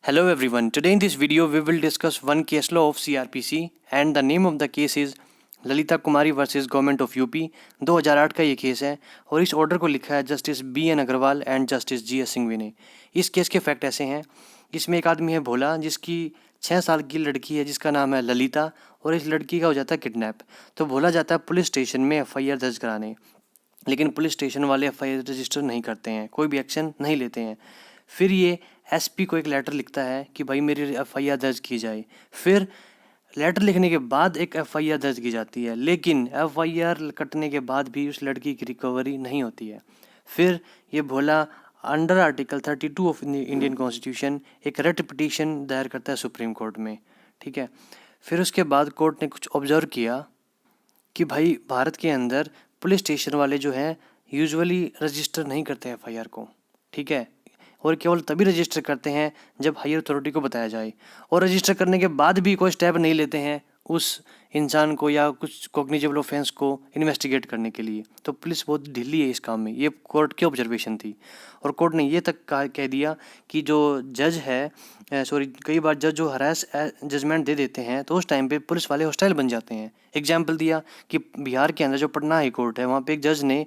Hello everyone. Today in this video we will discuss one case law of CRPC and the name of the case is Lalita Kumari versus government of UP. 2008 का ये case है और इस order को लिखा है justice BN Agarwal and justice GS Singhvi ने। इस केस के फैक्ट ऐसे हैं, इसमें एक आदमी है भोला जिसकी 6 साल की लड़की है जिसका नाम है ललिता और इस लड़की का हो जाता है किडनैप। तो भोला जाता है पुलिस स्टेशन में FIR दर्ज कराने, लेकिन पुलिस स्टेशन वाले FIR रजिस्टर नहीं करते हैं, कोई भी एक्शन नहीं लेते हैं। फिर ये SP को एक लेटर लिखता है कि भाई मेरी FIR दर्ज की जाए। फिर लेटर लिखने के बाद एक FIR दर्ज की जाती है, लेकिन FIR कटने के बाद भी उस लड़की की रिकवरी नहीं होती है। फिर ये Bhola under article 32 of Indian constitution एक रेट पिटीशन दायर करता है सुप्रीम कोर्ट में, ठीक है। फिर उसके बाद कोर्ट ने कुछ ऑब्जर्व किया कि भाई भारत के अंदर पुलिस स्टेशन वाले जो हैं यूजुअली रजिस्टर नहीं करते हैं FIR को, ठीक है, और केवल तभी रजिस्टर करते हैं जब हायर अथॉरिटी को बताया जाए, और रजिस्टर करने के बाद भी कोई स्टेप नहीं लेते हैं उस इंसान को या कुछ कॉग्निजेबल ऑफेंस को इन्वेस्टिगेट करने के लिए। तो पुलिस बहुत ढीली है इस काम में, ये कोर्ट की ऑब्जर्वेशन थी। और कोर्ट ने ये तक कह दिया कि जो जज है कई बार जज जो हरास जजमेंट दे देते हैं तो उस टाइम पे पुलिस वाले हॉस्टाइल बन जाते हैं। एग्जाम्पल दिया कि बिहार के अंदर जो पटना हाई कोर्ट है वहाँ पे एक जज ने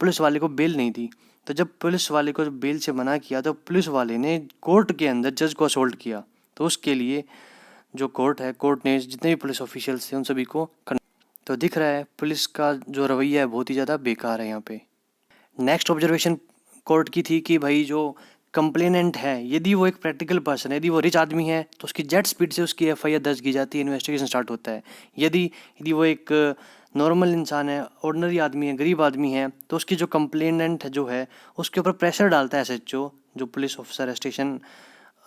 पुलिस वाले को बेल नहीं दी, तो जब पुलिस वाले को बेल से मना किया तो पुलिस वाले ने कोर्ट के अंदर जज को असोल्ट किया। तो उसके लिए जो कोर्ट है, कोर्ट ने जितने भी पुलिस ऑफिशियल्स थे उन सभी को तो दिख रहा है पुलिस का जो रवैया है बहुत ही ज़्यादा बेकार है यहाँ पे। नेक्स्ट ऑब्जर्वेशन कोर्ट की थी कि भाई जो कंप्लेनेंट है यदि वो एक प्रैक्टिकल पर्सन है, यदि वो रिच आदमी है तो उसकी जेट स्पीड से उसकी FIR दर्ज की जाती है, इन्वेस्टिगेशन स्टार्ट होता है। यदि वो एक नॉर्मल इंसान है, ऑर्डिनरी आदमी है, गरीब आदमी है, तो उसकी जो कंप्लेनेंट जो है उसके ऊपर प्रेशर डालता है SHO, जो पुलिस ऑफिसर है, स्टेशन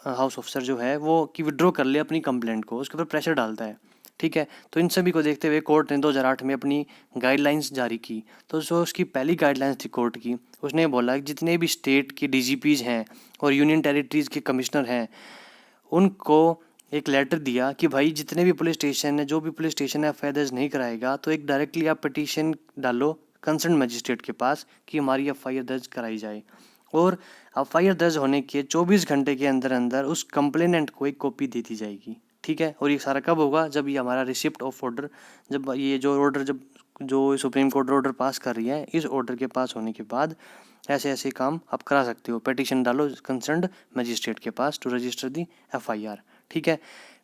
हाउस ऑफिसर जो है वो कि विड्रॉ कर ले अपनी कंप्लेंट को, उसके ऊपर प्रेशर डालता है, ठीक है। तो इन सभी को देखते हुए कोर्ट ने 2008 में अपनी गाइडलाइंस जारी की। तो जो उसकी पहली गाइडलाइंस थी कोर्ट की, उसने बोला कि जितने भी स्टेट के DGPs हैं और यूनियन टेरिटरीज़ के कमिश्नर हैं उनको एक लेटर दिया कि भाई जितने भी पुलिस स्टेशन है, जो भी पुलिस स्टेशन है FIR दर्ज नहीं कराएगा तो एक डायरेक्टली आप पिटीशन डालो कंसर्न मजिस्ट्रेट के पास कि हमारी FIR दर्ज कराई जाए, और FIR दर्ज होने के 24 घंटे के अंदर अंदर उस कंप्लेनेंट को एक कॉपी दे दी जाएगी, ठीक है। और ये सारा कब होगा? जब ये हमारा रिसिप्ट ऑफ ऑर्डर, जब ये जो ऑर्डर जब जो सुप्रीम कोर्ट ऑर्डर पास कर रही है, इस ऑर्डर के पास होने के बाद ऐसे ऐसे काम आप करा सकते हो। पिटीशन डालो कंसर्न्ड मजिस्ट्रेट के पास टू रजिस्टर दी FIR, ठीक है।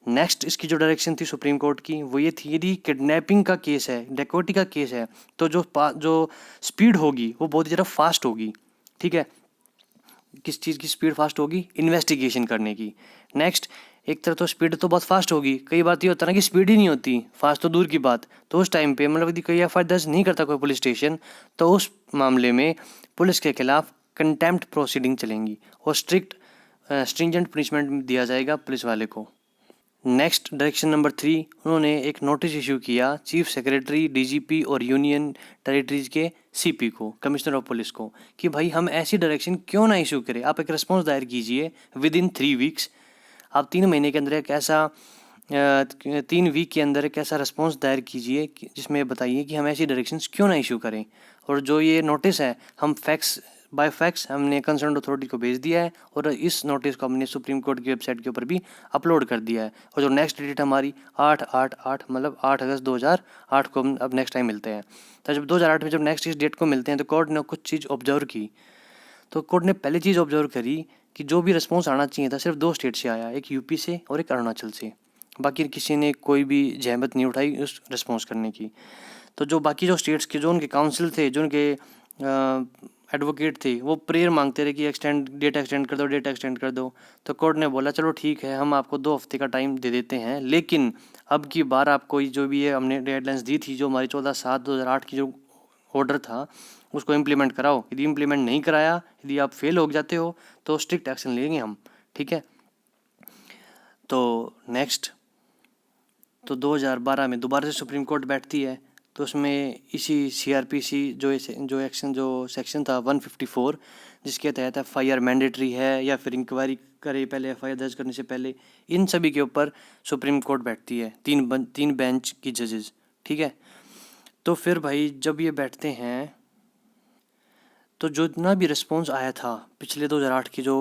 नेक्स्ट इसकी जो डायरेक्शन थी सुप्रीम कोर्ट की वो ये थी, यदि किडनैपिंग का केस है, डकैती का केस है, तो जो स्पीड होगी वो बहुत ज़्यादा फास्ट होगी, ठीक है। किस चीज़ की स्पीड फास्ट होगी? इन्वेस्टिगेशन करने की। नेक्स्ट, एक तरह तो स्पीड तो बहुत फास्ट होगी, कई बार ये होता है ना कि स्पीड ही नहीं होती, फास्ट तो दूर की बात। तो उस टाइम पे मतलब यदि कोई FIR दर्ज नहीं करता कोई पुलिस स्टेशन, तो उस मामले में पुलिस के खिलाफ कंटेम्प्ट प्रोसीडिंग चलेंगी और स्ट्रिंजेंट पनिशमेंट दिया जाएगा पुलिस वाले को। नेक्स्ट डायरेक्शन नंबर 3, उन्होंने एक नोटिस इशू किया चीफ सेक्रेटरी, DGP और यूनियन टेरिटरीज के CP को, कमिश्नर ऑफ पुलिस को, कि भाई हम ऐसी डायरेक्शन क्यों ना इशू करें, आप एक रिस्पॉन्स दायर कीजिए विद इन 3 वीक्स। आप 3 महीने के अंदर एक ऐसा 3 वीक के अंदर एक ऐसा रिस्पॉन्स दायर कीजिए जिसमें बताइए कि हम ऐसी डायरेक्शंस क्यों ना इशू करें। और जो ये नोटिस है हम बाय फैक्स हमने कंसर्न अथॉरिटी को भेज दिया है और इस नोटिस को हमने सुप्रीम कोर्ट की वेबसाइट के ऊपर भी अपलोड कर दिया है। और जो नेक्स्ट डेट हमारी 8/8/8 मतलब 8 अगस्त 2008 को हम अब नेक्स्ट टाइम मिलते हैं। तो जब 2008 में जब नेक्स्ट इस डेट को मिलते हैं तो कोर्ट ने कुछ चीज़ ऑब्जर्व की। तो कोर्ट ने पहली चीज़ ऑब्जर्व करी कि जो भी रिस्पॉन्स आना चाहिए था सिर्फ 2 स्टेट से आया, एक UP से और एक अरुणाचल से। बाकी किसी ने कोई भी जहमत नहीं उठाई उस रिस्पॉन्स करने की। तो जो बाकी जो स्टेट्स के जो उनके काउंसिल थे, जो उनके एडवोकेट थे, वो प्रेयर मांगते रहे कि डेट एक्सटेंड कर दो, डेट एक्सटेंड कर दो। तो कोर्ट ने बोला चलो ठीक है, हम आपको 2 हफ्ते का टाइम दे देते हैं, लेकिन अब की बार आपको जो भी है हमने डेडलाइंस दी थी, जो हमारी 14/7/2008 की जो ऑर्डर था उसको इम्प्लीमेंट कराओ। यदि इम्प्लीमेंट नहीं कराया, यदि आप फेल हो जाते हो तो स्ट्रिक्ट एक्शन लेंगे हम, ठीक है। तो नेक्स्ट, तो 2012 में दोबारा से सुप्रीम कोर्ट बैठती है, तो उसमें इसी CRPC जो सेक्शन था 154, जिसके तहत FIR मैंडेटरी है या फिर इंक्वायरी करे पहले FIR दर्ज करने से पहले, इन सभी के ऊपर सुप्रीम कोर्ट बैठती है, 3 बेंच की जजेस, ठीक है। तो फिर भाई जब ये बैठते हैं तो जो जितना भी रिस्पॉन्स आया था पिछले 2008 की जो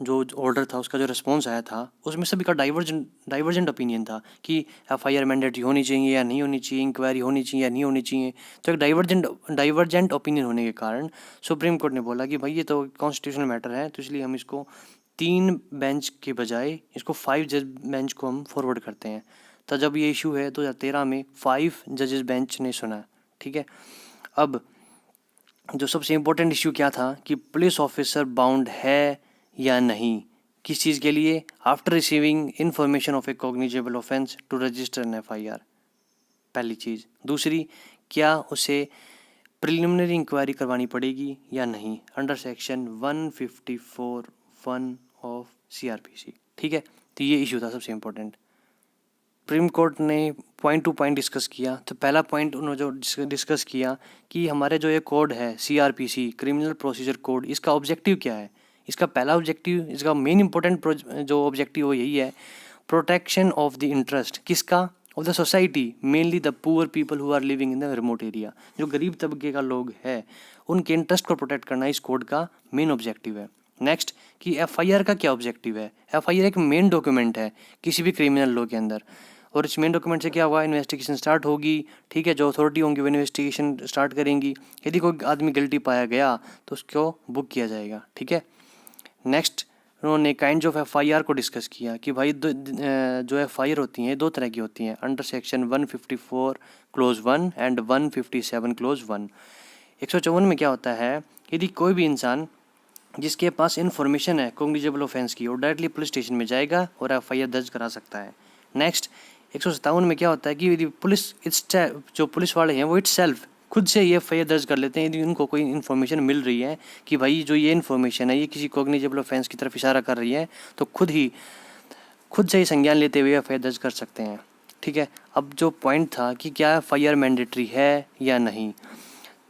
जो ऑर्डर था उसका जो रिस्पॉन्स आया था उसमें सभी का डाइवर्जेंट ओपिनियन था कि एफआईआर मैंडेटरी होनी चाहिए या नहीं होनी चाहिए, इंक्वायरी होनी चाहिए या नहीं होनी चाहिए। तो एक डाइवर्जेंट ओपिनियन होने के कारण सुप्रीम कोर्ट ने बोला कि भाई ये तो कॉन्स्टिट्यूशनल मैटर है, तो इसलिए हम इसको 3 बेंच के बजाय इसको 5 जज बेंच को हम फॉरवर्ड करते हैं। तो जब ये इशू है 2013 में 5 जजेस बेंच ने सुना। ठीक है, अब जो सबसे इम्पोर्टेंट इशू क्या था कि पुलिस ऑफिसर बाउंड है या नहीं, किस चीज़ के लिए, after receiving information of a cognizable offence to register an FIR, पहली चीज़। दूसरी, क्या उसे प्रिलिमिनरी इंक्वायरी करवानी पड़ेगी या नहीं अंडर सेक्शन 154(1) ऑफ सीआरपीसी। ठीक है, तो ये इशू था सबसे इम्पोर्टेंट। सुप्रीम कोर्ट ने पॉइंट टू पॉइंट डिस्कस किया। तो पहला पॉइंट उन्होंने जो डिस्कस किया कि हमारे जो ये कोड है सीआरपीसी, क्रिमिनल प्रोसीजर कोड, इसका ऑब्जेक्टिव क्या है। इसका पहला ऑब्जेक्टिव, इसका मेन इंपॉर्टेंट जो ऑब्जेक्टिव वो यही है, प्रोटेक्शन ऑफ द इंटरेस्ट, किसका, of the society, mainly the poor people who are living in the remote area. जो गरीब तबके का लोग है उनके इंटरेस्ट को प्रोटेक्ट करना इस कोड का मेन ऑब्जेक्टिव है। नेक्स्ट, कि एफआईआर का क्या ऑब्जेक्टिव है। एफआईआर एक मेन डॉक्यूमेंट है किसी भी क्रिमिनल लॉ के अंदर, और इस मेन डॉक्यूमेंट से क्या हुआ, इन्वेस्टिगेशन स्टार्ट होगी। ठीक है, जो अथॉरिटी होंगी वो इन्वेस्टिगेशन स्टार्ट करेंगी। यदि कोई आदमी गिल्टी पाया गया तो उसको बुक किया जाएगा। ठीक है, नेक्स्ट उन्होंने काइंड ऑफ एफआईआर को डिस्कस किया कि भाई जो एफआईआर होती हैं 2 तरह की होती हैं under section 154 close 1 and 157 close 1। 154 में क्या होता है, यदि कोई भी इंसान जिसके पास इन्फॉर्मेशन है कॉग्निजेबल ऑफेंस की, और डायरेक्टली पुलिस स्टेशन में जाएगा और एफआईआर दर्ज करा सकता है। नेक्स्ट 157 में क्या होता है कि यदि जो पुलिस वाले हैं वो इटसेल्फ खुद से ये एफआईआर दर्ज कर लेते हैं यदि उनको कोई इन्फॉर्मेशन मिल रही है कि भाई जो ये इन्फॉर्मेशन है ये किसी कॉग्निजेबल ऑफेंस की तरफ इशारा कर रही है, तो खुद से ही संज्ञान लेते हुए एफआईआर दर्ज कर सकते हैं। ठीक है, अब जो पॉइंट था कि क्या एफआईआर मैंडेटरी है या नहीं,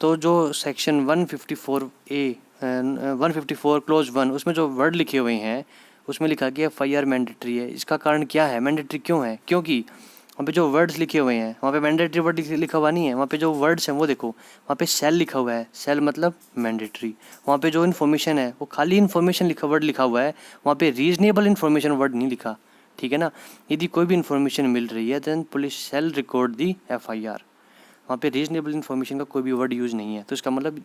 तो जो सेक्शन 154 क्लोज 1 उसमें जो वर्ड लिखे हुए हैं उसमें लिखा कि एफआईआर मैंडेटरी है। इसका कारण क्या है, मैंडेटरी क्यों है, क्योंकि वहाँ पे जो वर्ड्स लिखे हुए हैं वहाँ पे मैंडेटरी वर्ड लिखा हुआ नहीं है। वहाँ पे जो वर्ड्स हैं वो देखो, वहाँ पे सेल लिखा हुआ है, सेल मतलब मैंडेटरी। वहाँ पे जो इन्फॉर्मेशन है वो खाली इन्फॉर्मेशन वर्ड लिखा हुआ है, वहाँ पे रीजनेबल इन्फॉर्मेशन वर्ड नहीं लिखा। ठीक है ना, यदि कोई भी इन्फॉर्मेशन मिल रही है देन पुलिस सेल रिकॉर्ड दी एफआईआर। वहाँ पे रीजनेबल इन्फॉर्मेशन का कोई भी वर्ड यूज़ नहीं है, तो इसका मतलब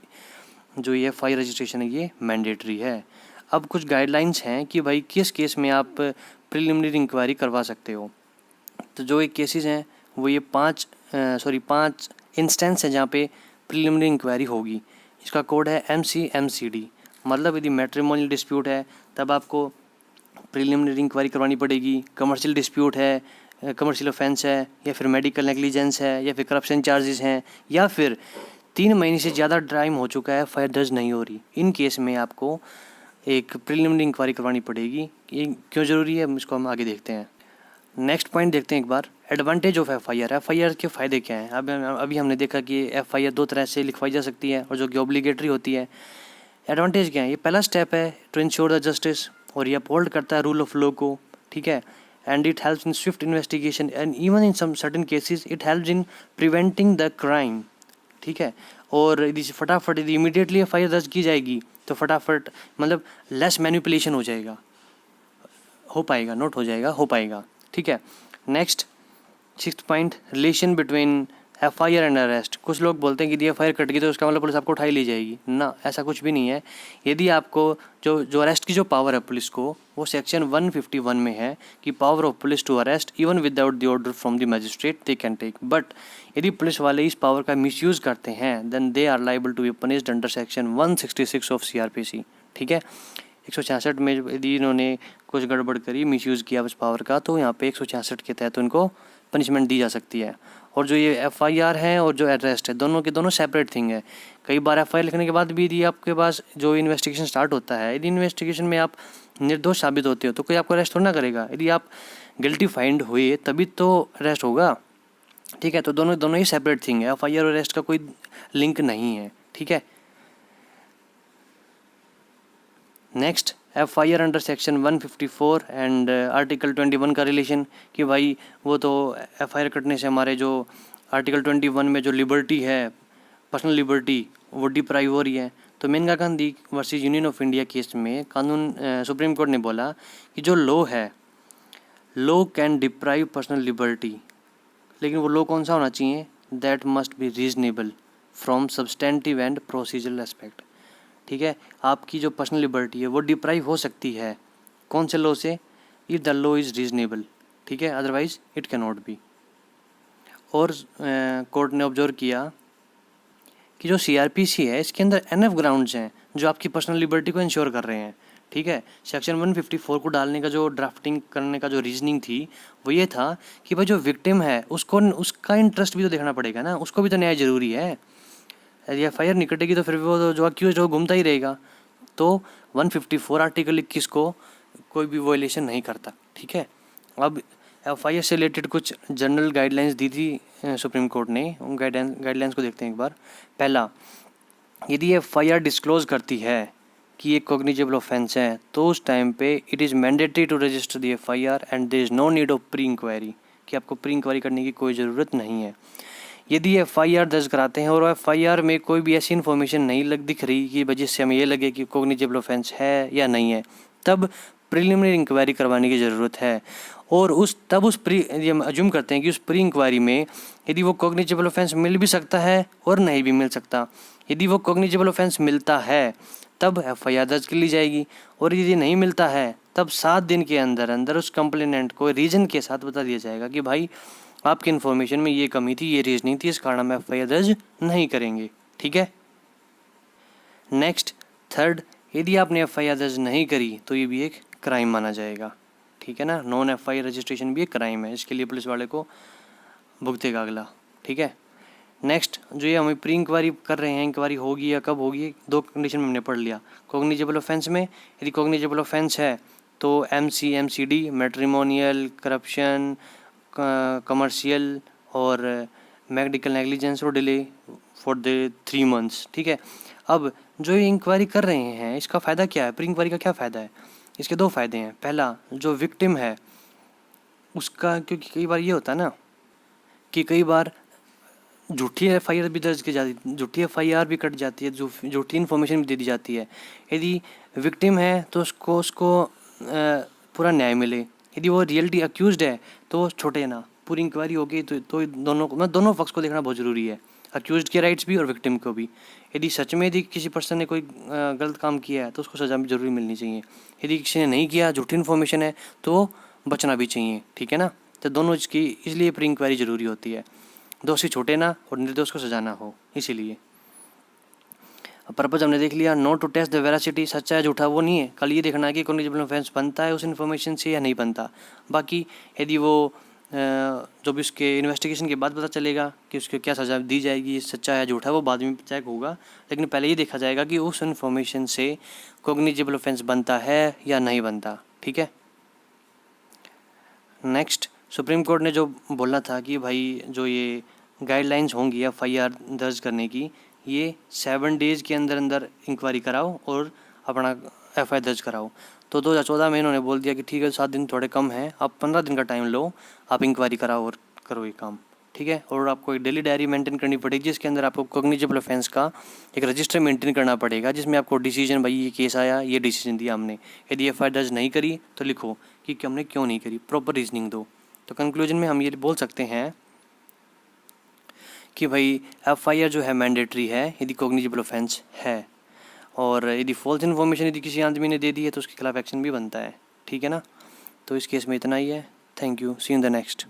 जो ये एफआईआर रजिस्ट्रेशन है ये मैंडेटरी है। अब कुछ गाइडलाइंस हैं कि भाई किस केस में आप प्रिलिमिनरी इंक्वायरी करवा सकते हो। तो जो एक केसेस हैं वो ये 5 इंस्टेंस है जहाँ पे प्रिलिमिनरी इंक्वायरी होगी। इसका कोड है MCMCD। मतलब यदि मैट्रिमोनियल डिस्प्यूट है तब आपको प्रिलिमिनरी इंक्वायरी करवानी पड़ेगी। कमर्शियल डिस्प्यूट है, कमर्शियल ऑफेंस है, या फिर मेडिकल नेग्लिजेंस है, या फिर करप्शन चार्जेस हैं, या फिर 3 महीने से ज़्यादा टाइम हो चुका है एफआईआर दर्ज नहीं हो रही, इन केस में आपको एक प्रिलिमिनरी इंक्वायरी करवानी पड़ेगी। ये क्यों ज़रूरी है इसको हम आगे देखते हैं। नेक्स्ट पॉइंट देखते हैं एक बार, एडवांटेज ऑफ एफआईआर। एफआईआर के फ़ायदे क्या हैं। अभी हमने देखा कि एफआईआर 2 तरह से लिखवाई जा सकती है और जो कि ऑब्लिगेटरी होती है। एडवांटेज क्या है, ये पहला स्टेप है टू इंश्योर द जस्टिस, और ये अपहोल्ड करता है रूल ऑफ लॉ को। ठीक है, and it helps in swift investigation and even in some certain cases it helps in preventing the crime. ठीक है, और यदि फटाफट यदि इमीडिएटली एफआईआर दर्ज की जाएगी तो फटाफट मतलब लेस मैनिपुलेशन हो जाएगा, हो पाएगा, नोट हो जाएगा, हो पाएगा। ठीक है, next 6th point, relation between FIR and arrest. कुछ लोग बोलते हैं कि यदि एफआईआर कट गई तो उसका मतलब पुलिस आपको उठाई ले जाएगी। ना, ऐसा कुछ भी नहीं है। यदि आपको जो अरेस्ट की जो पावर है पुलिस को, वो सेक्शन 151 में है कि power of police to arrest even without the order from the magistrate they can take. But यदि पुलिस वाले इस पावर का मिसयूज़ करते हैं then they are liable to be punished under section 166 of CrPC. ठीक है, 166 में यदि इन्होंने कुछ गड़बड़ करी, मिसयूज़ किया उस पावर का, तो यहाँ पे 166 के तहत उनको पनिशमेंट दी जा सकती है। और जो ये एफआईआर है और जो अरेस्ट है दोनों के दोनों सेपरेट थिंग है। कई बार एफआईआर लिखने के बाद भी यदि आपके पास जो इन्वेस्टिगेशन स्टार्ट होता है, यदि इन्वेस्टिगेशन में आप निर्दोष साबित होते हो तो कोई आपको अरेस्ट थोड़ा ना करेगा। यदि आप गिल्टी फाइंड हुए तभी तो अरेस्ट होगा। ठीक है, तो दोनों ही सेपरेट थिंग है, एफआईआर और अरेस्ट का कोई लिंक नहीं है। ठीक है, next FIR under section 154 and article 21 का रिलेशन, कि भाई वो तो एफआईआर कटने से हमारे जो आर्टिकल 21 में जो लिबर्टी है, पर्सनल लिबर्टी, वो डिप्राइव हो रही है। तो Maneka Gandhi versus union of India case में सुप्रीम कोर्ट ने बोला कि जो लॉ है, law can deprive personal liberty, लेकिन वो लॉ कौन सा होना चाहिए, that must be reasonable from substantive and procedural aspect. ठीक है, आपकी जो पर्सनल लिबर्टी है वो डिप्राइव हो सकती है कौन से लॉ से, if the law is reasonable. ठीक है, otherwise it can not be. और कोर्ट ने ऑब्जर्व किया कि जो CRPC है इसके अंदर एनफ ग्राउंड्स हैं जो आपकी पर्सनल लिबर्टी को इंश्योर कर रहे हैं। ठीक है, सेक्शन 154 को डालने का जो ड्राफ्टिंग करने का जो रीजनिंग थी वो ये था कि भाई जो विक्टिम है उसको उसका इंटरेस्ट भी तो देखना पड़ेगा ना, उसको भी तो न्याय जरूरी है। यदि FIR नहीं कटेगी तो फिर वो जो अक्यूज हो घूमता ही रहेगा। तो 154 आर्टिकल 21 को कोई भी वॉयलेशन नहीं करता। ठीक है, अब FIR से रिलेटेड कुछ जनरल गाइडलाइंस दी थी सुप्रीम कोर्ट ने, उन गाइडलाइंस को देखते हैं एक बार। पहला, यदि FIR डिस्क्लोज करती है कि ये कॉग्निजेबल ऑफेंस है तो उस टाइम पे it is mandatory to register the FIR and there is no need of pre inquiry, कि आपको प्री इंक्वायरी करने की कोई ज़रूरत नहीं है। यदि FIR दर्ज कराते हैं और FIR में कोई भी ऐसी इन्फॉर्मेशन नहीं दिख रही कि जिससे हमें ये लगे कि कॉग्निजेबल ऑफेंस है या नहीं है, तब प्रिलिमिनरी इंक्वायरी करवाने की ज़रूरत है। और हम अज्यूम करते हैं कि उस प्री इंक्वायरी में यदि वो कॉग्निजेबल ऑफेंस मिल भी सकता है और नहीं भी मिल सकता। यदि वो कॉग्निजेबल ऑफेंस मिलता है तब FIR दर्ज कर ली जाएगी, और यदि नहीं मिलता है तब 7 दिन के अंदर अंदर उस कंप्लेनेंट को रीज़न के साथ बता दिया जाएगा कि भाई आपकी इन्फॉर्मेशन में ये कमी थी, ये रीजनिंग थी, इस कारण हम FIR दर्ज नहीं करेंगे। ठीक है, नेक्स्ट थर्ड, यदि आपने FIR दर्ज नहीं करी तो ये भी एक क्राइम माना जाएगा। ठीक है ना, नॉन FIR रजिस्ट्रेशन भी एक क्राइम है, इसके लिए पुलिस वाले को भुगतेगा अगला। ठीक है, नेक्स्ट जो ये हमें प्री इंक्वायरी कर रहे हैं, इंक्वायरी होगी या कब होगी, 2 कंडीशन में हमने पढ़ लिया। कॉग्निजेबल ऑफेंस में यदि कॉग्निजेबल ऑफेंस है तो MC MCD, matrimonial, corruption, commercial और मेडिकल नेग्लिजेंस और डिले फॉर द 3 मंथ्स। ठीक है, अब जो ये इंक्वायरी कर रहे हैं इसका फ़ायदा क्या है, प्री इंक्वायरी का क्या फ़ायदा है? इसके 2 फ़ायदे हैं। पहला, जो विक्टिम है उसका, क्योंकि कई बार ये होता है ना कि कई बार झूठी FIR भी दर्ज की जाती है, झूठी FIR भी कट जाती है, झूठी इन्फॉर्मेशन भी दे दी जाती है। यदि विक्टिम है तो उसको पूरा न्याय मिले, यदि वो रियलिटी अक्यूज्ड है तो छोटे ना, पूरी इंक्वायरी होगी तो दोनों पक्ष को देखना बहुत ज़रूरी है, अक्यूज्ड के राइट्स भी और विक्टिम को भी। यदि सच में यदि किसी पर्सन ने कोई गलत काम किया है तो उसको सज़ा भी ज़रूरी मिलनी चाहिए, यदि किसी ने नहीं किया, झूठी इन्फॉर्मेशन है तो बचना भी चाहिए। ठीक है ना, तो दोनों इसकी इसलिए प्री इंक्वायरी ज़रूरी होती है, दोषी छोटे ना और निर्दोष को सजा ना हो, इसीलिए। पर्पज़ हमने देख लिया, not to test the veracity, सच्चा है झूठा वो नहीं है, कल ये देखना है कि कॉग्निजेबल ऑफेंस बनता है उस इन्फॉर्मेशन से या नहीं बनता। बाकी यदि वो जो भी उसके इन्वेस्टिगेशन के बाद पता चलेगा कि उसको क्या सज़ा दी जाएगी, सच्चा है झूठा, वो बाद में चेक होगा, लेकिन पहले ये देखा जाएगा कि उस इन्फॉर्मेशन से कॉग्निजेबल ऑफेंस बनता है या नहीं बनता। ठीक है, नेक्स्ट, सुप्रीम कोर्ट ने जो बोला था कि भाई जो ये गाइडलाइंस होंगी FIR दर्ज करने की, ये 7 डेज़ के अंदर अंदर इंक्वायरी कराओ और अपना FIR दर्ज कराओ। तो 2014 में इन्होंने बोल दिया कि ठीक है 7 दिन थोड़े कम हैं, आप 15 दिन का टाइम लो, आप इंक्वायरी कराओ और करो ये काम। ठीक है, और आपको एक डेली डायरी मेंटेन करनी पड़ेगी जिसके अंदर आपको कॉग्निजेबल ऑफेंस का एक रजिस्टर मेंटेन करना पड़ेगा, जिसमें आपको डिसीजन, भाई ये केस आया, ये डिसीजन दिया हमने, यदि FIR दर्ज नहीं करी तो लिखो कि हमने क्यों नहीं करी, प्रॉपर रीजनिंग दो। तो कंक्लूजन में हम ये बोल सकते हैं कि भाई FIR जो है मैंडेटरी है यदि कॉग्निजेबल ऑफेंस है, और यदि फॉल्स इन्फॉर्मेशन यदि किसी आदमी ने दे दी है तो उसके खिलाफ एक्शन भी बनता है। ठीक है ना, तो इस केस में इतना ही है। Thank you, see in the next.